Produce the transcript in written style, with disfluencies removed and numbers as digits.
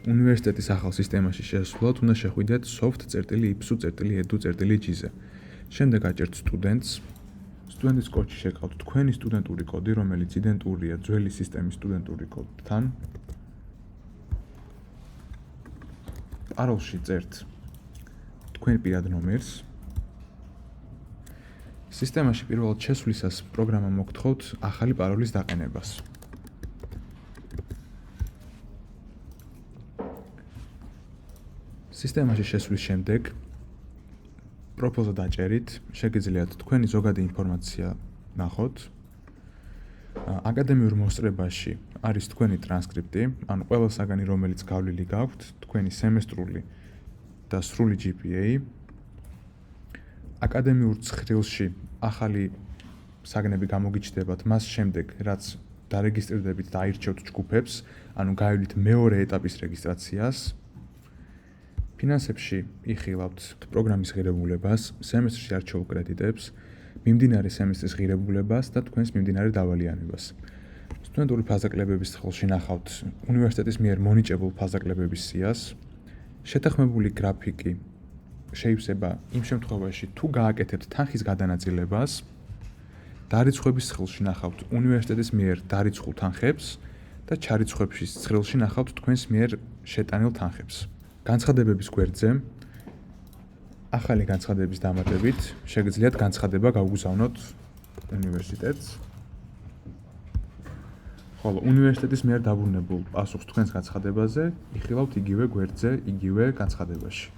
უნივერსიტეტის ახალ სისტემაში შესვლად უნდა შეხვიდეთ soft.ipsu.edu.gz-ზე. შემდეგ აჭერთ სტუდენტს. სტუდენტის კოდში შეკავთ თქვენი სტუდენტური კოდი, რომელიც იდენტურია ძველი სისტემის სტუდენტური კოდთან. პაროლში წერთ თქვენ პირად ნომერს. სისტემაში პირველად შესვლისას პროგრამა მოგთხოვთ ახალი პაროლის დაყენებას. სისტემაში შესვლის შემდეგ პროფილზე დაჭერით, შეგიძლიათ თქვენი ზოგადი ინფორმაცია ნახოთ. აკადემიურ მოსწრებაში არის თქვენი ტრანსკრიპტი, ანუ ყველა საგანი, რომელიც გავლილი გაქვთ, თქვენი სემესტრული და სრული GPA. აკადემიურ ცხრილში ახალი საგნები გამოგიჩნდებათ, მას შემდეგ, რაც დარეგისტრირდებით და აირჩევთ ჯგუფებს, ანუ გაივლით მეორე ეტაპის რეგისტრაციას. ფინანსებში იხილავთ პროგრამის ღირებულებას, სემესტრში არჩეულ კრედიტებს, მიმდინარე სემესტრის ღირებულებას და თქვენს მიმდინარე დავალიანებას. სტუდენტური ფაზაკლებების ხელში ნახავთ უნივერსიტეტის მიერ მონიჭებულ ფაზაკლებების სიას. შეთანხმებული გრაფიკი შეივსება იმ შემთხვევაში, თუ გააკეთებთ თანხის გადანაწილებას. დარიცხვების ცხრილში ნახავთ უნივერსიტეტის მიერ დარიცხულ თანხებს და ჩარიცხვების ცხრილში ნახავთ თქვენს მიერ შეტანილ თანხებს. განცხადებების გვერდზე ახალი განცხადების დამატებით შეგიძლიათ განცხადება გაუგზავნოთ უნივერსიტეტს. ხოლო უნივერსიტეტის მიერ დაბრუნებულ პასუხს თქვენს განცხადებაზე იხილავთ იგივე გვერდზე, იგივე განცხადებაში.